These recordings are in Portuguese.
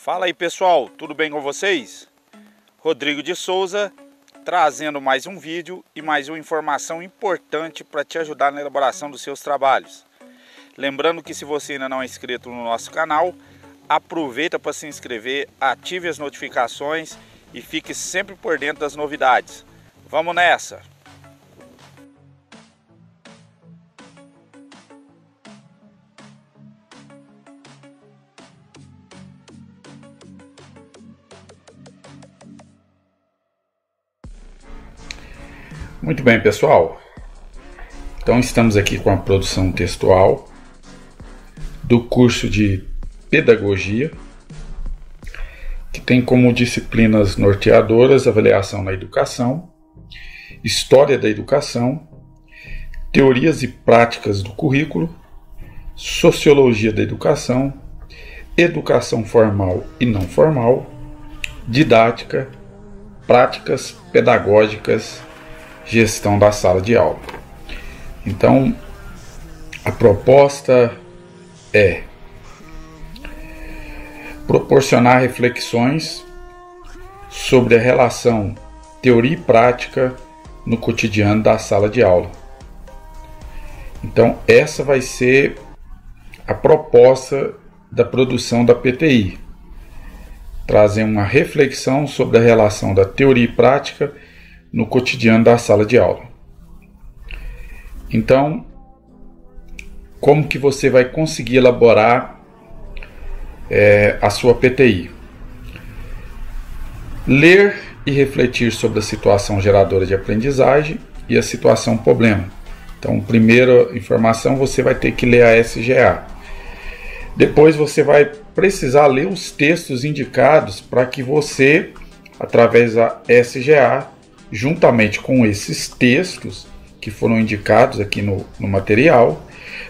Fala aí pessoal, tudo bem com vocês? Rodrigo de Souza trazendo mais um vídeo e mais uma informação importante para te ajudar na elaboração dos seus trabalhos. Lembrando que se você ainda não é inscrito no nosso canal, aproveita para se inscrever, ative as notificações e fique sempre por dentro das novidades. Vamos nessa! Muito bem, pessoal, então estamos aqui com a produção textual do curso de Pedagogia, que tem como disciplinas norteadoras avaliação na educação, história da educação, teorias e práticas do currículo, sociologia da educação, educação formal e não formal, didática, práticas pedagógicas, gestão da sala de aula. Então, a proposta é proporcionar reflexões sobre a relação teoria e prática no cotidiano da sala de aula. Então, essa vai ser a proposta da produção da PTI. Trazer uma reflexão sobre a relação da teoria e prática no cotidiano da sala de aula. Então, como que você vai conseguir elaborar a sua PTI? Ler e refletir sobre a situação geradora de aprendizagem e a situação problema. Então, primeira informação, você vai ter que ler a SGA. Depois você vai precisar ler os textos indicados para que você, através da SGA, juntamente com esses textos que foram indicados aqui no material,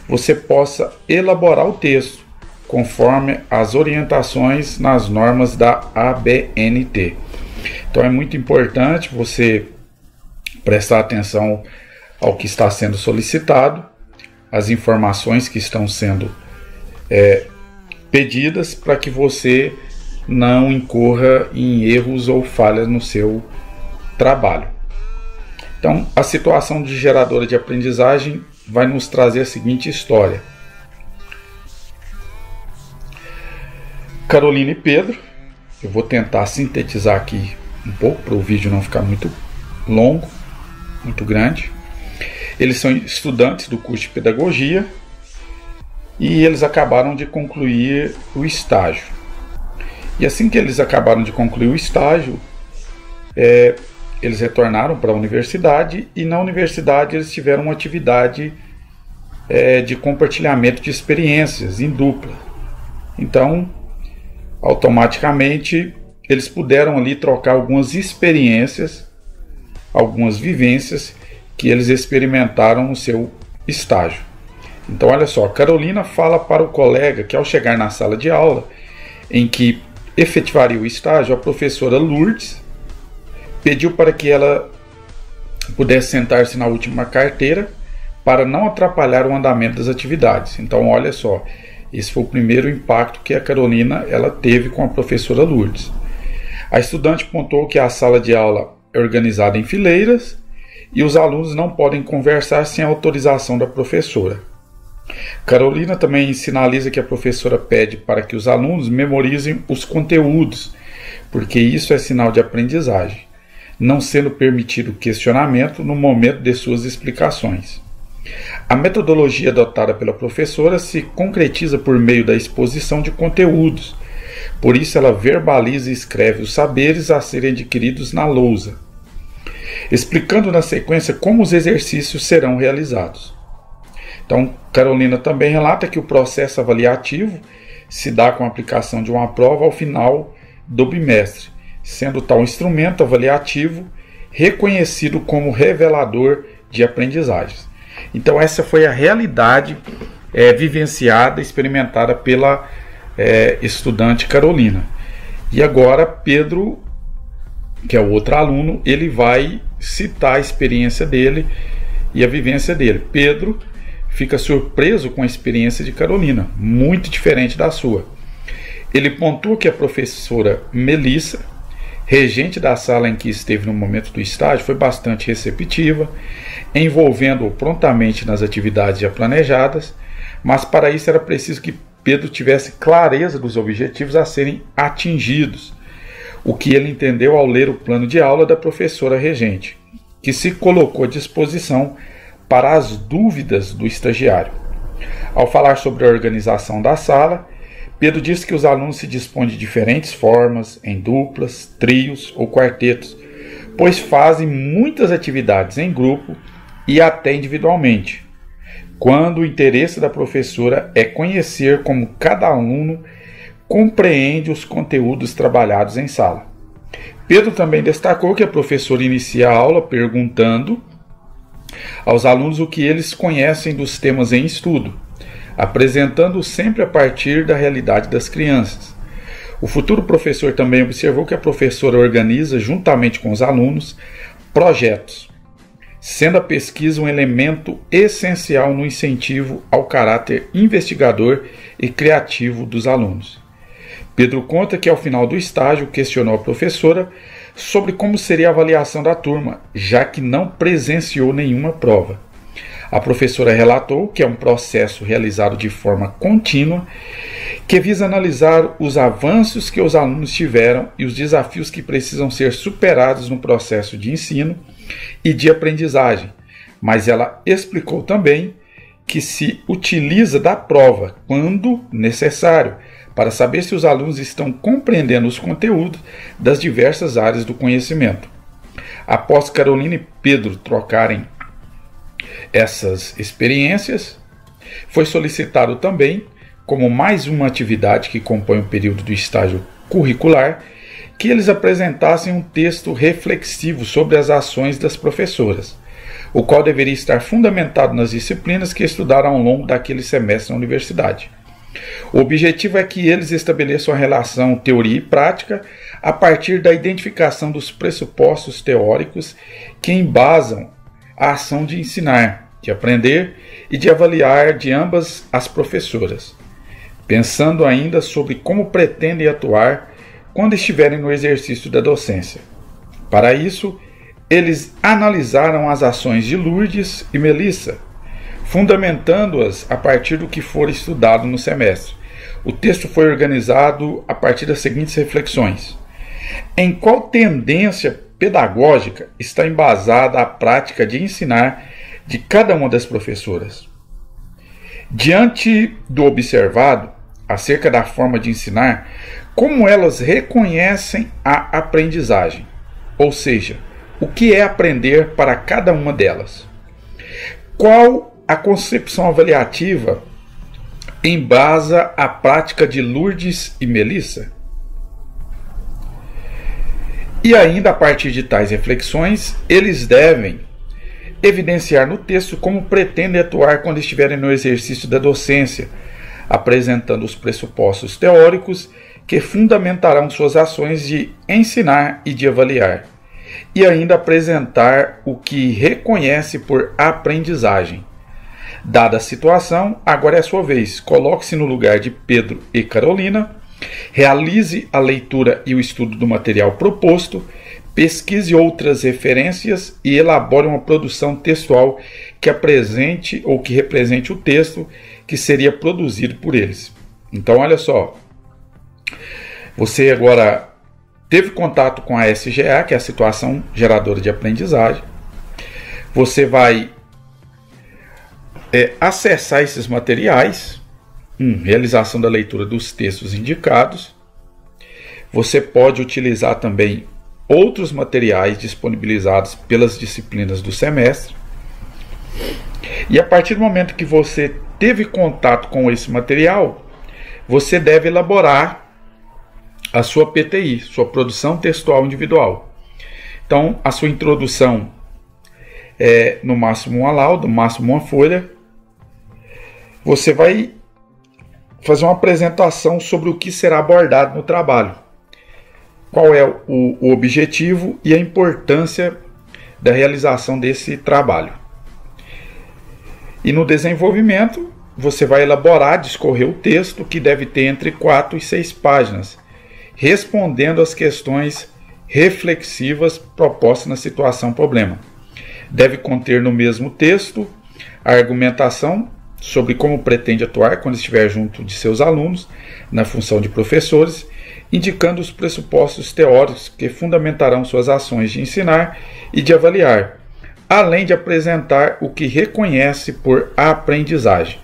você possa elaborar o texto conforme as orientações nas normas da ABNT. Então é muito importante você prestar atenção ao que está sendo solicitado, as informações que estão sendo pedidas, para que você não incorra em erros ou falhas no seu trabalho. Então, a situação de geradora de aprendizagem vai nos trazer a seguinte história. Carolina e Pedro, eu vou tentar sintetizar aqui um pouco para o vídeo não ficar muito longo, muito grande. Eles são estudantes do curso de Pedagogia e eles acabaram de concluir o estágio. E assim que eles acabaram de concluir o estágio, eles retornaram para a universidade e na universidade eles tiveram uma atividade de compartilhamento de experiências em dupla. Então, automaticamente, eles puderam ali trocar algumas experiências, algumas vivências que eles experimentaram no seu estágio. Então, olha só, Carolina fala para o colega que ao chegar na sala de aula, em que efetivaria o estágio, a professora Lourdes pediu para que ela pudesse sentar-se na última carteira para não atrapalhar o andamento das atividades. Então, olha só, esse foi o primeiro impacto que a Carolina ela teve com a professora Lourdes. A estudante pontuou que a sala de aula é organizada em fileiras e os alunos não podem conversar sem a autorização da professora. Carolina também sinaliza que a professora pede para que os alunos memorizem os conteúdos, porque isso é sinal de aprendizagem, não sendo permitido questionamento no momento de suas explicações. A metodologia adotada pela professora se concretiza por meio da exposição de conteúdos, por isso ela verbaliza e escreve os saberes a serem adquiridos na lousa, explicando na sequência como os exercícios serão realizados. Então, Carolina também relata que o processo avaliativo se dá com a aplicação de uma prova ao final do bimestre, sendo tal instrumento avaliativo reconhecido como revelador de aprendizagens. Então, essa foi a realidade vivenciada, experimentada pela estudante Carolina. E agora, Pedro, que é o outro aluno, ele vai citar a experiência dele e a vivência dele. Pedro fica surpreso com a experiência de Carolina, muito diferente da sua. Ele pontua que a professora Melissa, regente da sala em que esteve no momento do estágio, foi bastante receptiva, envolvendo-o prontamente nas atividades já planejadas, mas para isso era preciso que Pedro tivesse clareza dos objetivos a serem atingidos, o que ele entendeu ao ler o plano de aula da professora regente, que se colocou à disposição para as dúvidas do estagiário. Ao falar sobre a organização da sala, Pedro disse que os alunos se dispõem de diferentes formas, em duplas, trios ou quartetos, pois fazem muitas atividades em grupo e até individualmente, quando o interesse da professora é conhecer como cada aluno compreende os conteúdos trabalhados em sala. Pedro também destacou que a professora inicia a aula perguntando aos alunos o que eles conhecem dos temas em estudo, apresentando sempre a partir da realidade das crianças. O futuro professor também observou que a professora organiza, juntamente com os alunos, projetos, sendo a pesquisa um elemento essencial no incentivo ao caráter investigador e criativo dos alunos. Pedro conta que ao final do estágio questionou a professora sobre como seria a avaliação da turma, já que não presenciou nenhuma prova. A professora relatou que é um processo realizado de forma contínua, que visa analisar os avanços que os alunos tiveram e os desafios que precisam ser superados no processo de ensino e de aprendizagem, mas ela explicou também que se utiliza da prova quando necessário, para saber se os alunos estão compreendendo os conteúdos das diversas áreas do conhecimento. Após Carolina e Pedro trocarem essas experiências, foi solicitado também, como mais uma atividade que compõe o período do estágio curricular, que eles apresentassem um texto reflexivo sobre as ações das professoras, o qual deveria estar fundamentado nas disciplinas que estudaram ao longo daquele semestre na universidade. O objetivo é que eles estabeleçam a relação teoria e prática a partir da identificação dos pressupostos teóricos que embasam a ação de ensinar, de aprender e de avaliar de ambas as professoras, pensando ainda sobre como pretendem atuar quando estiverem no exercício da docência. Para isso, eles analisaram as ações de Lourdes e Melissa, fundamentando-as a partir do que for estudado no semestre. O texto foi organizado a partir das seguintes reflexões: em qual tendência pedagógica está embasada a prática de ensinar de cada uma das professoras? Diante do observado acerca da forma de ensinar, como elas reconhecem a aprendizagem? Ou seja, o que é aprender para cada uma delas? Qual a concepção avaliativa embasa a prática de Lourdes e Melissa? E ainda a partir de tais reflexões, eles devem evidenciar no texto como pretendem atuar quando estiverem no exercício da docência, apresentando os pressupostos teóricos que fundamentarão suas ações de ensinar e de avaliar, e ainda apresentar o que reconhece por aprendizagem. Dada a situação, agora é a sua vez. Coloque-se no lugar de Pedro e Carolina, realize a leitura e o estudo do material proposto, pesquise outras referências e elabore uma produção textual que apresente ou que represente o texto que seria produzido por eles. Então, olha só, você agora teve contato com a SGA, que é a Situação Geradora de Aprendizagem. Você vai acessar esses materiais, realização da leitura dos textos indicados. Você pode utilizar também outros materiais disponibilizados pelas disciplinas do semestre. E a partir do momento que você teve contato com esse material, você deve elaborar a sua PTI, sua produção textual individual. Então, a sua introdução é no máximo uma lauda, no máximo uma folha. Você vai fazer uma apresentação sobre o que será abordado no trabalho, qual é o objetivo e a importância da realização desse trabalho. E no desenvolvimento, você vai elaborar, discorrer o texto, que deve ter entre 4 e 6 páginas, respondendo às questões reflexivas propostas na situação problema. Deve conter no mesmo texto a argumentação sobre como pretende atuar quando estiver junto de seus alunos, na função de professores, indicando os pressupostos teóricos que fundamentarão suas ações de ensinar e de avaliar, além de apresentar o que reconhece por aprendizagem.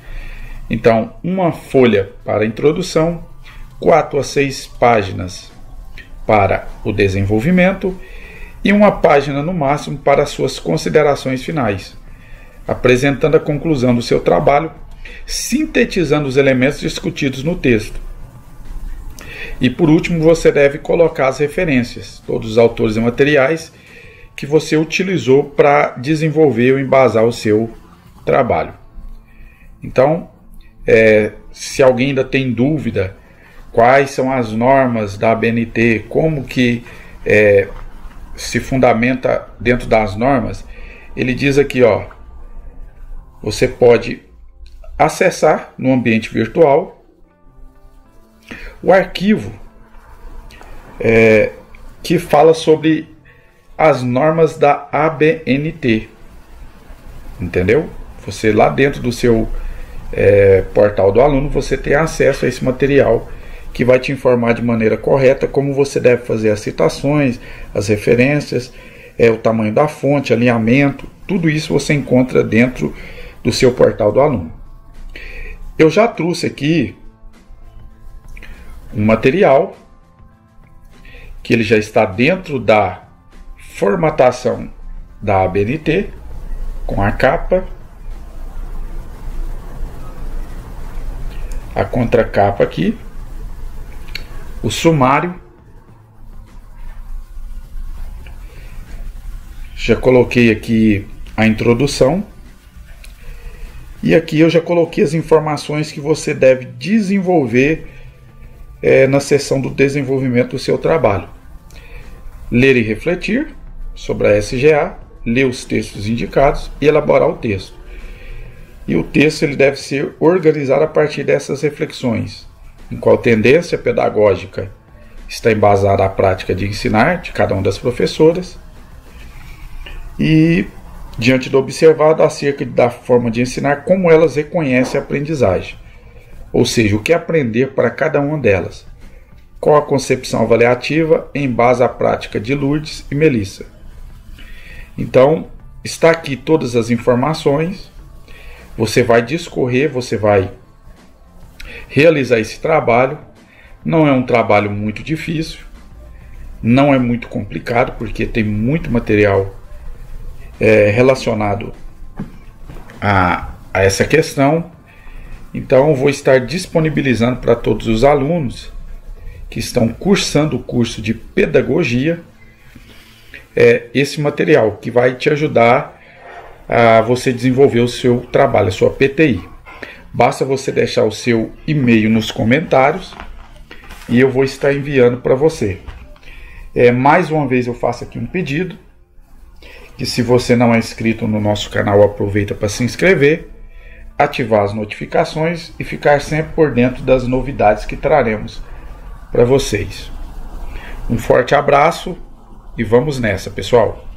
Então, uma folha para a introdução, 4 a 6 páginas para o desenvolvimento e uma página no máximo para suas considerações finais, apresentando a conclusão do seu trabalho, sintetizando os elementos discutidos no texto. E por último, você deve colocar as referências, todos os autores e materiais que você utilizou para desenvolver ou embasar o seu trabalho. Então, se alguém ainda tem dúvida quais são as normas da ABNT, como que se fundamenta dentro das normas, ele diz aqui, ó, você pode acessar no ambiente virtual o arquivo que fala sobre as normas da ABNT, entendeu? Você lá dentro do seu portal do aluno, você tem acesso a esse material que vai te informar de maneira correta como você deve fazer as citações, as referências, o tamanho da fonte, alinhamento, tudo isso você encontra dentro do seu portal do aluno. Eu já trouxe aqui um material que ele já está dentro da formatação da ABNT, com a capa, a contracapa aqui, o sumário. Já coloquei aqui a introdução. E aqui eu já coloquei as informações que você deve desenvolver na seção do desenvolvimento do seu trabalho. Ler e refletir sobre a SGA, ler os textos indicados e elaborar o texto. E o texto ele deve ser organizado a partir dessas reflexões, em qual tendência pedagógica está embasada a prática de ensinar de cada uma das professoras e, diante do observado, acerca da forma de ensinar, como elas reconhecem a aprendizagem, ou seja, o que aprender para cada uma delas, qual a concepção avaliativa em base à prática de Lourdes e Melissa. Então, está aqui todas as informações, você vai discorrer, você vai realizar esse trabalho. Não é um trabalho muito difícil, não é muito complicado, porque tem muito material relacionado a essa questão. Então eu vou estar disponibilizando para todos os alunos que estão cursando o curso de pedagogia esse material que vai te ajudar a você desenvolver o seu trabalho, a sua PTI. Basta você deixar o seu e-mail nos comentários e eu vou estar enviando para você. Mais uma vez eu faço aqui um pedido, que se você não é inscrito no nosso canal, aproveita para se inscrever, ativar as notificações e ficar sempre por dentro das novidades que traremos para vocês. Um forte abraço e vamos nessa, pessoal!